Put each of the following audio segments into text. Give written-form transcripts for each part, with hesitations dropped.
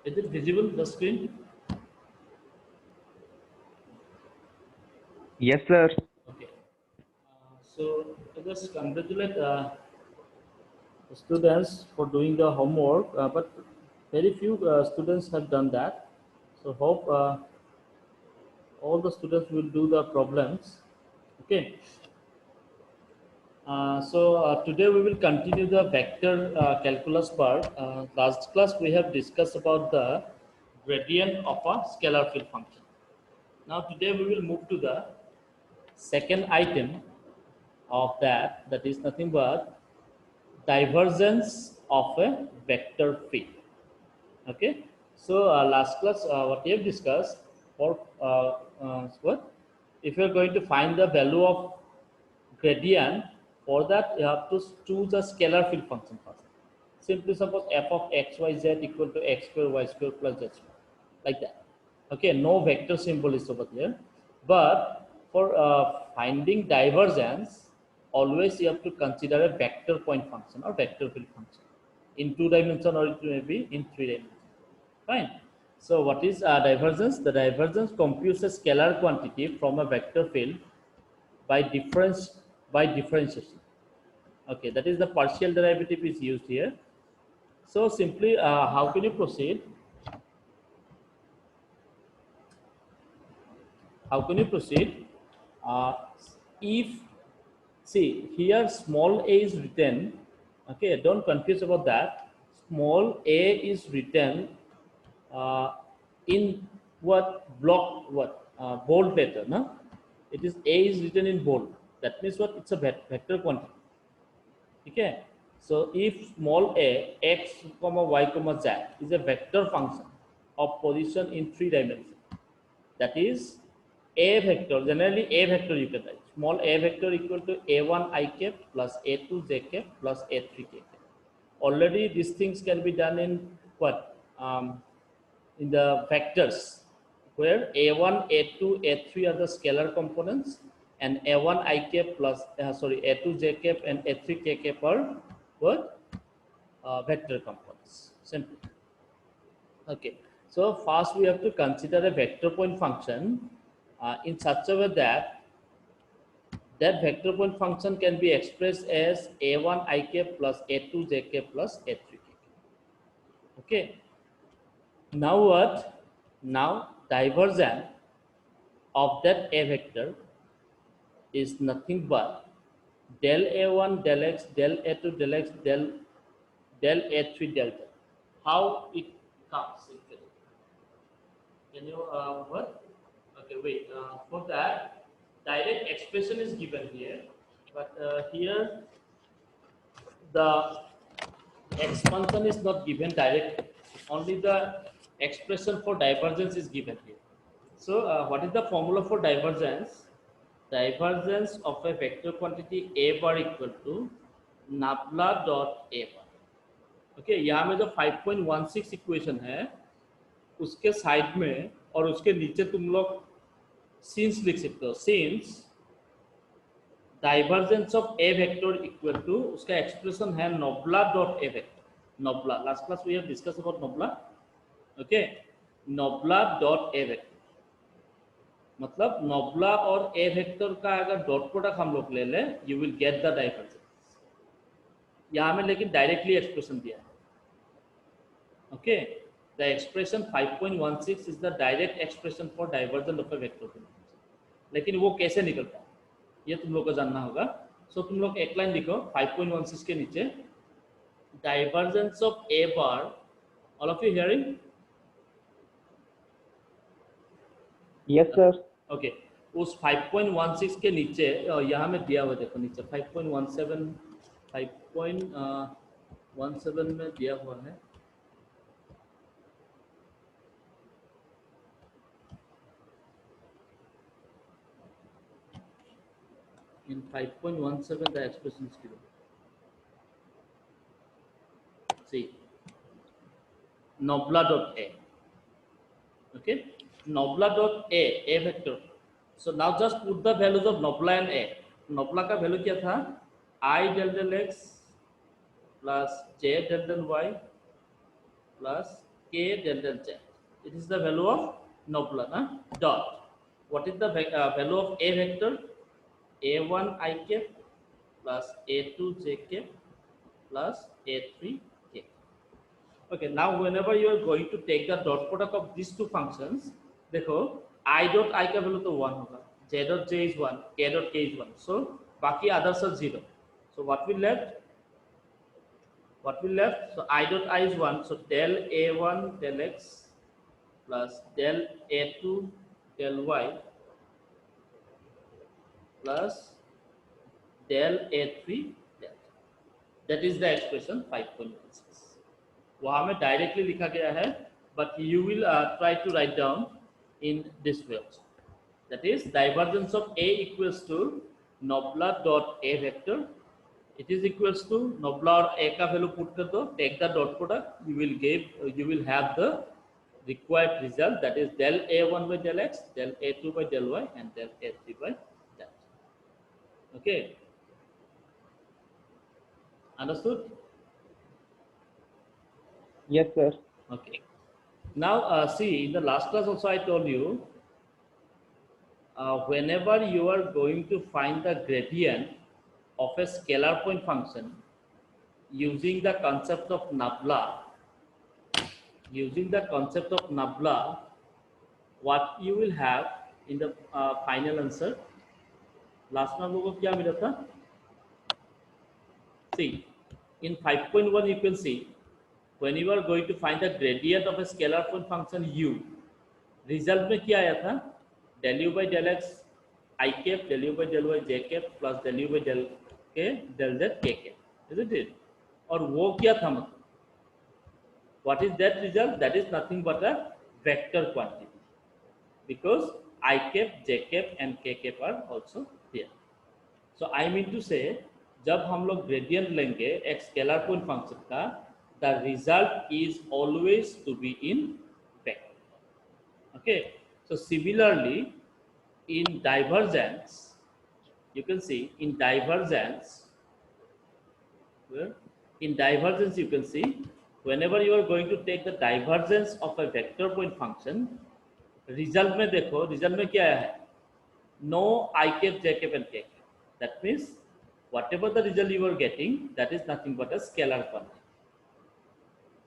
Is it visible the screen? Yes, sir. Okay. So I just congratulate the students for doing the homework, but very few students have done that. So hope all the students will do the problems. Okay. Today we will continue the vector calculus part. Last class we have discussed about the gradient of a scalar field function. Now today we will move to the second item of that, that is nothing but divergence of a vector field. Okay, so last class what we have discussed for what if you are going to find the value of gradient, for that you have to choose a scalar field function first. Simply suppose f of x y z equal to x square y square plus z square, like that. Okay, no vector symbol is over there, but for finding divergence, always you have to consider a vector point function or vector field function in 2 dimension, or it may be in 3 dimension. Fine. So what is divergence? The divergence computes a scalar quantity from a vector field by differentiation. Okay, that is the partial derivative is used here. So simply, how can you proceed? How can you proceed? Uh, if see here, small a is written. Okay, don't confuse about that. Small a is written uh, in what block, what bold letter, no? It is a is written in bold. That means what? It's a vector quantity. Okay. So if small a x comma y comma z is a vector function of position in 3 dimensions, that is a vector, generally a vector you can write. Small a vector equal to a1 I cap plus a2 j cap plus a3 k cap. Already these things can be done in what? In the vectors, where a1, a2, a3 are the scalar components, and a1 I cap plus a2 j cap and a3 k cap are what? Vector components. Simple. Okay. So first we have to consider a vector point function in such a way that vector point function can be expressed as a1 I cap plus a2 j cap plus a3 k cap. Okay. Now what? Now divergent of that a vector is nothing but del a1 del x del a2 del x del a3 delta. How it comes actually? Can you what? Okay, wait. For that, direct expression is given here, but here the expansion is not given directly. Only the expression for divergence is given here. So, what is the formula for divergence? Divergence of a vector quantity a bar equal to nabla dot a bar. Okay, यहाँ में जो 5.16 equation है उसके side में और उसके नीचे तुम लोग सिंस लिख सकते हो. Since divergence of A vector equal to उसका एक्सप्रेशन है nabla dot A vector. Nabla, last class we have discuss about nabla. Okay, nabla dot A vector मतलब नोब्ला और ए वेक्टर का अगर डॉट प्रोडक्ट हम लोग ले लें, you will get the divergence. यहाँ में लेकिन डायरेक्टली एक्सप्रेशन दिया है. Okay, the expression 5.16 is the direct expression for divergence of a vector field. लेकिन वो कैसे निकलता है ये तुम लोग को जानना होगा. सो तुम लोग एक लाइन लिखो 5.16 के नीचे, divergence of A bar. All of you hearing? Yes, sir. Okay, उस 5.16 के नीचे यहाँ में दिया हुआ देखो नीचे 5.17 5.17 में दिया हुआ है. In 5.17 the expression is given. See, nobla dot a. Okay, nobla dot a vector. So now just put the values of nobla and a. nobla का वैल्यू क्या था? I del del x plus j del del y plus k del del z. It is the value of nabla, na? Dot. What is the value of a vector? A1 I cap plus A2 j cap plus A3 k. Okay, now whenever you are going to take the dot product of these two functions, देखो I dot I का value तो 1 होगा, J dot J is 1, K dot K is 1, so बाकी others are 0. So what we left? So I dot I is 1, so del A1 del X plus del A2 del Y plus del A3 del. That is the expression 5.16. वहाँ में directly लिखा गया है, but you will try to write down in this way also. That is divergence of A equals to nabla dot A vector. It is equals to nabla और A का value put कर दो, take the dot product, you will have the required result, that is del A1 by del X, del A2 by del Y, and del A3 by that. Okay, understood? Yes, sir. Okay. Now, see, in the last class also I told you, whenever you are going to find the gradient of a scalar point function using the concept of nabla, what you will have in the final answer. Last में हम लोगों को क्या मिला था? See, in 5.1 you can see, when you are going to find the gradient of a scalar point function u, result में क्या आया था? Del u by del x I cap, del u by del y j cap plus del u by del k del z k cap, isn't it? और वो क्या था मतलब? What is that result? That is nothing but a vector quantity, because I cap, j cap and k cap are also here. So I mean to say, जब हम लोग gradient लेंगे एक scalar point function का, the result is always to be in vector. Okay, so similarly in divergence, you can see in divergence, you can see whenever you are going to take the divergence of a vector point function, result में देखो, result में क्या है? No I cap, j cap and k cap. That means whatever the result you are getting, that is nothing but a scalar quantity.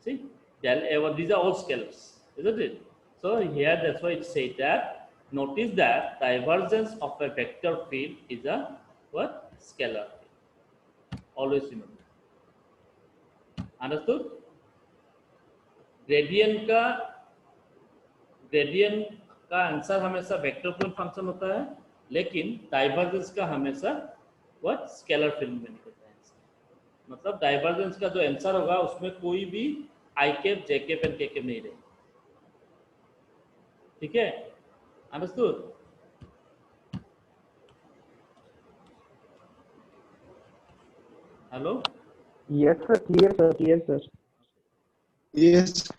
See, del A1, these are all scalars, isn't it? So here that's why it said that, notice that divergence of a vector field is a what? Scalar field. Always remember. Understood? Gradient का answer हमेशा vector point function होता है, लेकिन divergence का हमेशा what? Scalar field में निकलता है। मतलब डाइवर्जेंस का जो आंसर होगा उसमें कोई भी आई कैप, जे कैप एंड के कैप नहीं रहेगी। ठीक है, understood? Hello? Yes, sir. Clear, sir. Clear, sir. Yes.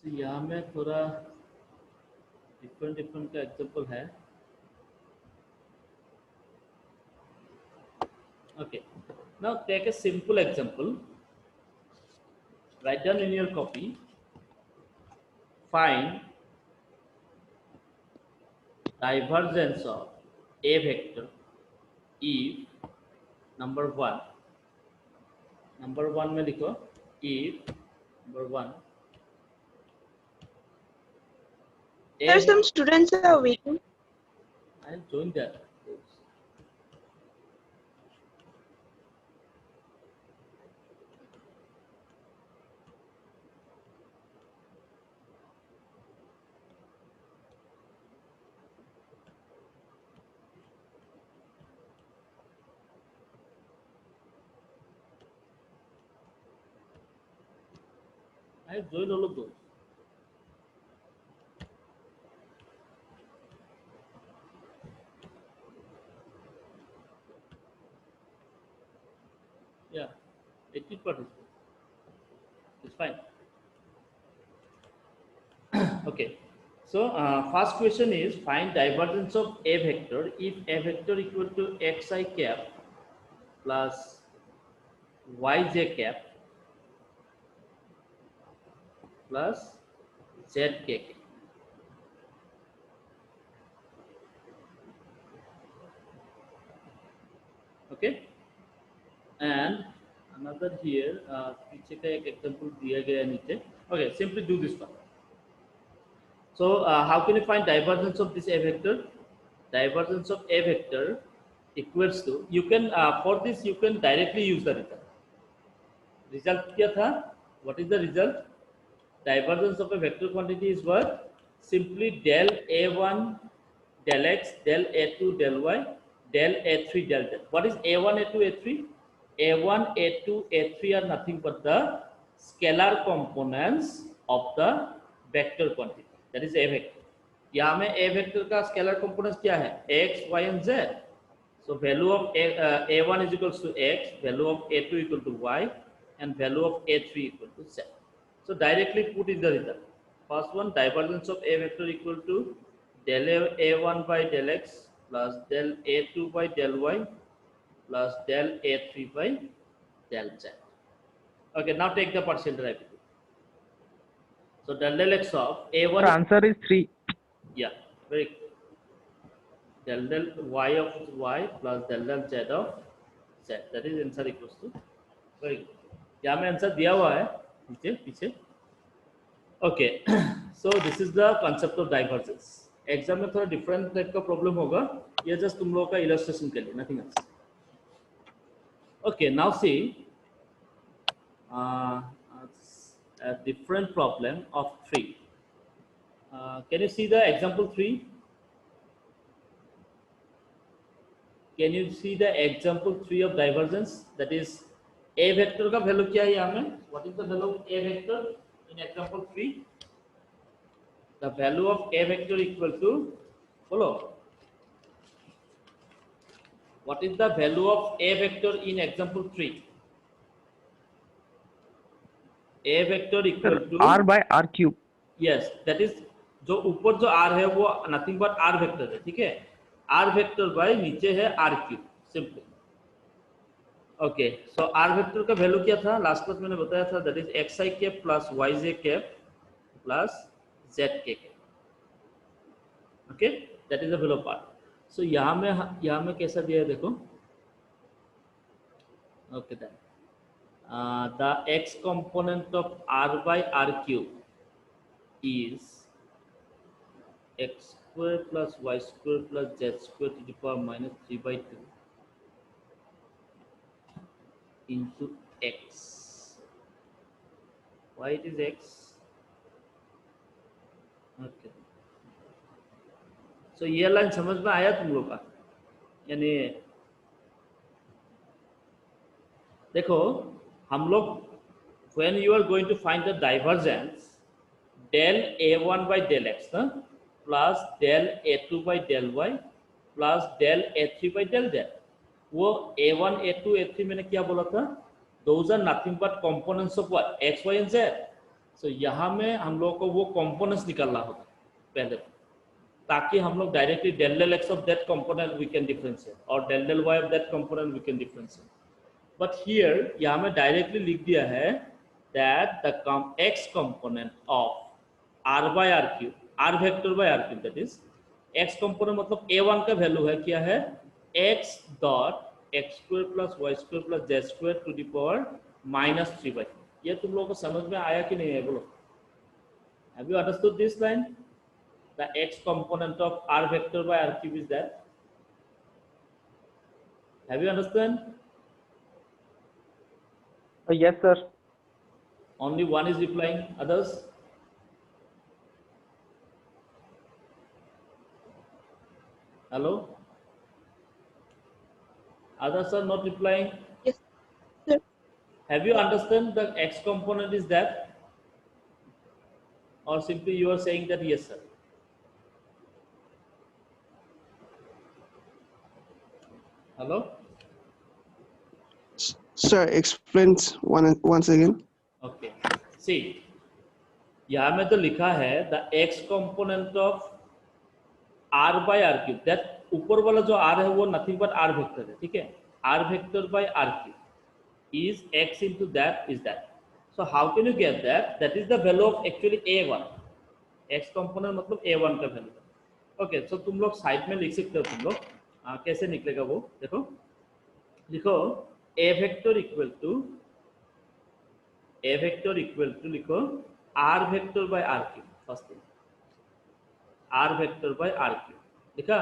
यहाँ में थोड़ा डिफरेंट का एग्जांपल है। Okay, now take a simple example. Write down in your copy. Find divergence of a vector if number one में लिखो, if number one. There some students are waiting. I am doing that. I have joined all of those. Yeah, 80 participants. It's fine. Okay. So first question is, find divergence of a vector if a vector equal to xi cap plus yj cap plus zkk. Okay, and another here पीछे का एक example दिया गया है नीचे. Okay, simply do this one. So how can you find divergence of this A vector? Divergence of A vector equals to, you can for this you can directly use the result. Result क्या था? What is the result? Divergence of a vector quantity is what? Simply del A1 del X del A2 del Y del A3 del Z. What is A1 A2 A3? A1 A2 A3 are nothing but the scalar components of the vector quantity. That is A vector. यहाँ में A vector का scalar components क्या है? X, Y and Z. So value of A1 is equals to X, value of A2 equal to Y, and value of A3 equal to Z. So directly put in the result. First one, divergence of A vector equal to del A1 by del X plus del A2 by del Y plus del A3 by del Z. Okay, now take the partial derivative. So del X of A1. The answer is 3. Yeah, very good. Del Y of Y plus del Z of Z. That is answer equals to. Very good. यहाँ में answer दिया हुआ है नीचे पीछे. Okay, so this is the concept of divergence. Exam में थोड़ा different type का प्रॉब्लम होगा, ये जस्ट तुम लोगों का इलस्ट्रेशन के लिए, nothing else. Okay, now see a different problem of 3. Can you see the example 3? Can you see the example 3 of divergence? That is A vector का वैल्यू क्या है यहाँ में? What is the value of A vector in example 3? The value of A vector equal to, follow. What is the value of A vector in example 3? A vector equal to R by R cube. Yes, that is जो ऊपर जो R है वो nothing but R vector है, ठीक है? R vector by नीचे है R cube, simply. Okay, so R vector का वैल्यू क्या था? लास्ट क्लास मैंने बताया था, that is xi cap plus yj cap plus zk cap. Okay, that is the value part. So यहाँ में कैसा दिया है देखो. Okay, then the x component of R by R cube is x square plus y square plus z square to the power minus 3 by 2 into x. Why it is x? Okay. So ये line समझ में आया तुम लोग का? यानी देखो हम लोग when you are going to find the divergence, del A1 by del X plus del A2 by del Y plus del A3 by del Z. वो A1, A2, A3 मैंने क्या बोला था? Those are nothing but components of what? X, Y and Z. So यहाँ में हम लोगों को वो components निकालना होगा पहले, ताकि हम लोग directly del X of that component we can differentiate और del Y of that component we can differentiate. But here यहाँ में डायरेक्टली लिख दिया है that the X component of R by R cube, R vector by R cube, that is X component मतलब A1 का value है क्या है? X dot x square plus y square plus z square to the power minus 3 by 2. ये तुम लोगों को समझ में आया कि नहीं है बोलो? Have you understood this line? The X component of R vector by R cube is that. Have you understand? Yes, sir. Only one is replying. Others? Hello? Others are not replying. Yes, sir. Have you understand the X component is that? Or simply you are saying that yes, sir? Hello? Sir, explain once again. Okay. See, यहाँ में तो लिखा है the X component of R by R cube. That ऊपर वाला जो R है वो nothing but R vector है, ठीक है? R vector by R cube is X into that is that. So how can you get that? That is the value of actually a1. x component मतलब a1 का value. Okay, सो तुम लोग side में लिख सकते हो. तुम लोग कैसे निकलेगा वो देखो. लिखो a वेक्टर इक्वल टू लिखो r vector by r cube. First thing r vector by r cube लिखा.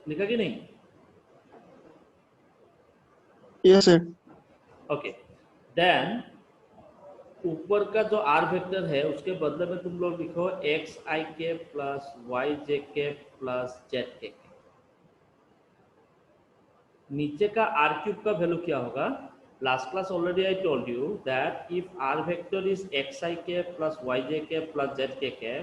लिखा कि नहीं? Yes, sir. ओके, देन ऊपर का जो r वेक्टर है उसके बदले में तुम लोग लिखो एक्स आई के प्लस वाई जे के प्लस जेड के. नीचे का r क्यूब का वैल्यू क्या होगा? Last class already I told you that if r vector is x i के प्लस वाई जे के प्लस जेड के,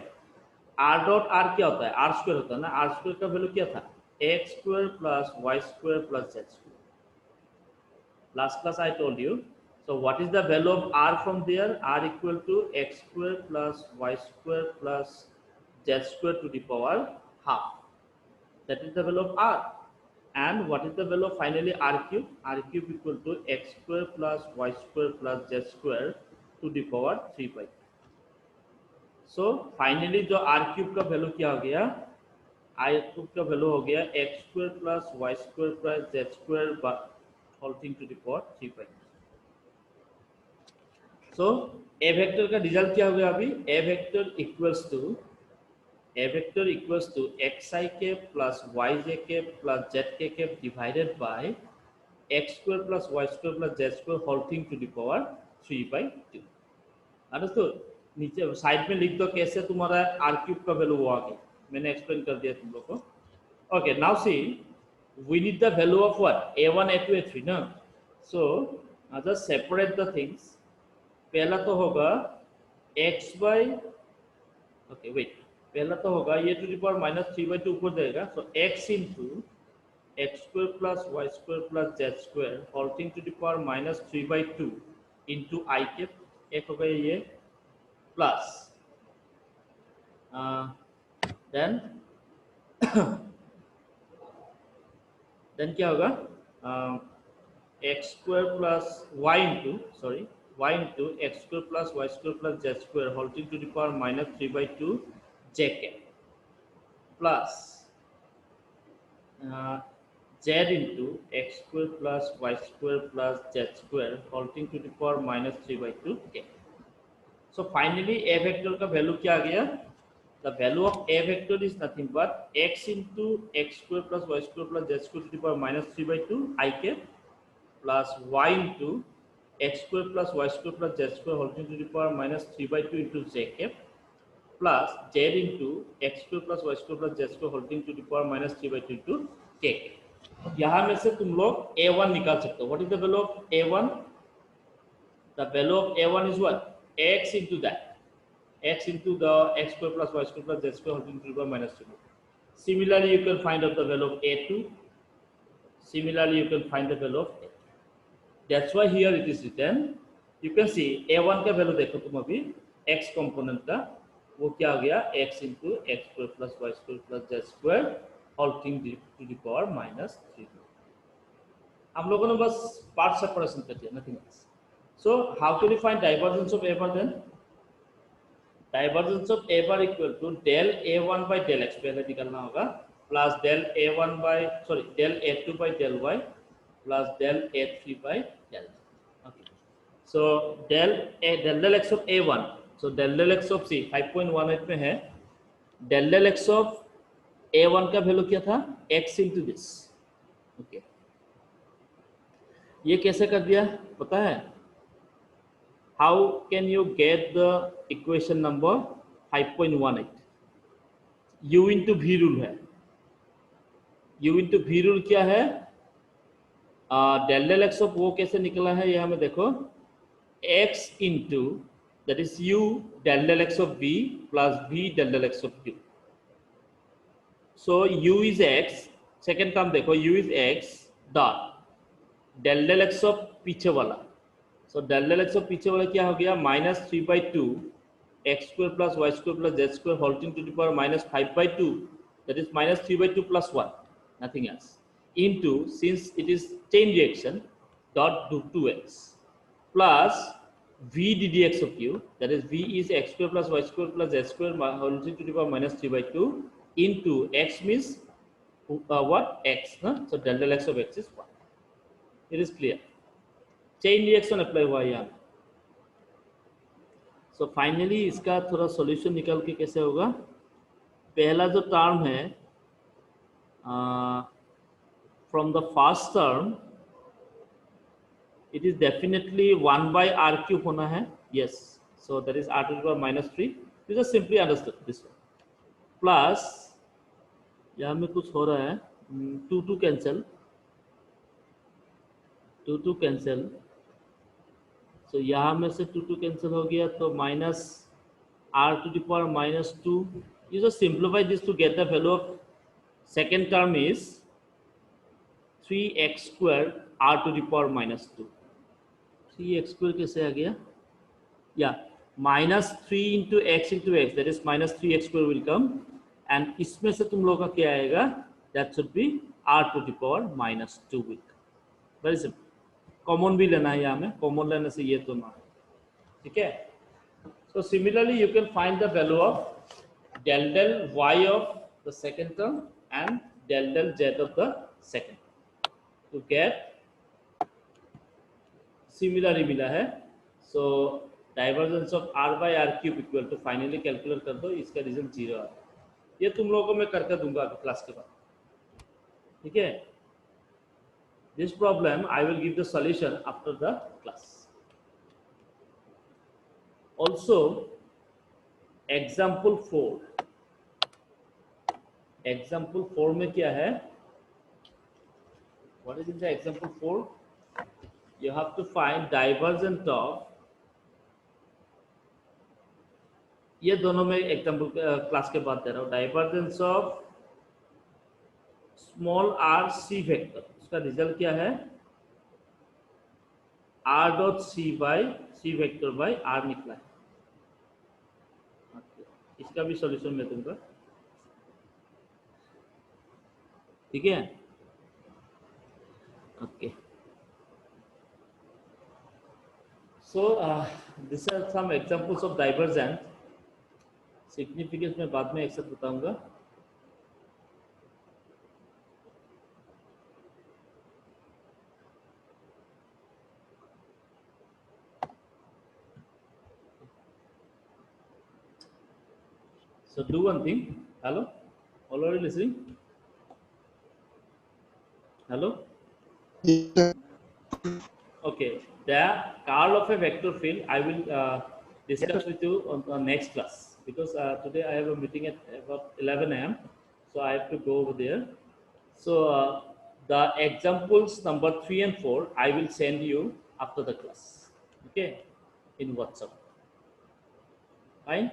r डॉट r क्या होता है? r स्क्वायर होता है ना. r स्क्वायर का वैल्यू क्या था? X square plus y square plus z square. Last class I told you. So what is the value of r from there? R equal to x square plus y square plus z square to the power half. That is the value of r. And what is the value of finally r cube? R cube equal to x square plus y square plus z square to the power 3 by 2. So finally जो r cube का value क्या हो गया? r cube का value हो गया x square plus y square plus z square whole thing to the power 3 by 2. So a vector का result क्या हो गया अभी? a vector equals to x i के प्लस वाई जे के प्लस जेड के divided by x square plus y square plus z square whole thing to the power 3 by 2. Understood? नीचे side में लिख दो कैसे तुम्हारा आर क्यूब का वैल्यू वो आ गया. मैंने एक्सप्लेन कर दिया तुम लोग को. Okay, now see we need the value of what? a1 a2 a3 ना. so just separate the things. पहला तो होगा x by okay wait पहला तो होगा ये to the power minus 3 by 2 ऊपर जाएगा. so x into x square plus y square plus z square whole thing to the power minus 3 by 2 into I के एक होगा ये प्लस then देन क्या होगा? X square plus y into x square plus y square plus z square whole to the power minus 3 by 2 j के plus z into x square plus y square plus z square whole to the power minus 3 by 2 k. So finally A vector का value क्या आ गया? The value of a vector is nothing but x into x square plus y square plus z square to the power minus 3 by 2 I cap plus y into x square plus y square plus z square whole to the power minus 3 by 2 into j cap plus z into x square plus y square plus z square whole to the power minus 3 by 2 into k cap. यहाँ में से तुम लोग a1 निकाल सकते हो. What is the value of a1? The value of a1 is what? x into that. X into the x square plus y square plus z square whole to the power minus 2. Similarly, you can find out the value of a2. Similarly, you can find the value of a2. That's why here it is written. You can see a1 का value देखो तुम अभी x component का वो क्या हो गया? x into x square plus y square plus z square whole thing to the power minus 3. हम लोगों ने बस part separation कर दिया, nothing else. So how can you find divergence of a bar then? Divergence of a bar equal to del a1 by del x पहले निकालना होगा plus del a2 by del y plus del a3 by del. Okay. So del x of a1. So del x of c 5.18 में है. Del x of a1 का value क्या था? x into this. Okay. ये कैसे कर दिया पता है? How can you get the equation number 5.18? U into V rule है. U into V rule क्या है? del x of वो कैसे निकला है? ये हमें देखो x into that is U del x of V plus V del x of U. So U is x. Second term देखो U is x dot del x of पीछे वाला. So del x of पीछे वाला क्या हो गया? minus 3 by 2 x square plus y square plus z square whole to the power minus 5 by 2. That is minus 3 by 2 plus 1. Nothing else. into, since it is chain reaction, dot do 2x plus v ddx of u, that is v is x square plus y square plus z square whole to the power minus 3 by 2 into x means what? X. No? So del del x of x is 1. It is clear. Chain reaction apply हुआ यहाँ. So finally इसका थोड़ा solution निकाल के कैसे होगा? पहला जो term है from the first term, it is definitely 1 by r cube होना है. Yes. So that is r to the power minus 3. You just simply understood this one. Plus यहाँ में कुछ हो रहा है. 2 cancel. 2 cancel. So यहाँ में से 2 cancel हो गया तो minus r to the power minus 2. You just simplify this to get the value of second term is 3x square r to the power minus 2. 3x square कैसे आ गया? Yeah, minus 3 into x, that is minus 3x square will come, and इसमें से तुम लोगों का क्या आएगा? That should be r to the power minus 2 will come. Very simple. Common भी लेना है यहाँ में, common लेने से ये तो ना, ठीक है? So similarly you can find the value of del del y of the second term and del del z of the second term to get similarly मिला है. So divergence of r by r cube equal to finally calculate कर दो, इसका result 0 आ. ये तुम लोगों को मैं करके दूंगा अभी क्लास के बाद, ठीक है? This problem I will give the solution after the class. Also example 4. Example 4 में क्या है? What is in the example 4? You have to find divergence of, ये दोनों में एग्जाम्पल क्लास के बाद दे रहा हूँ. Divergence of small r c vector, उसका रिजल्ट क्या है? r dot c vector by r निकला है. इसका भी सॉल्यूशन मैं दूंगा, ठीक है? Okay. So these are some examples of divergence. Significance मैं बाद में एक साथ बताऊंगा. So do one thing. Hello, all are you listening? Hello. Okay. The curl of a vector field I will discuss with you on the next class, because today I have a meeting at about 11 a.m. So I have to go over there. So the examples number 3 and 4 I will send you after the class. Okay, in WhatsApp. Fine.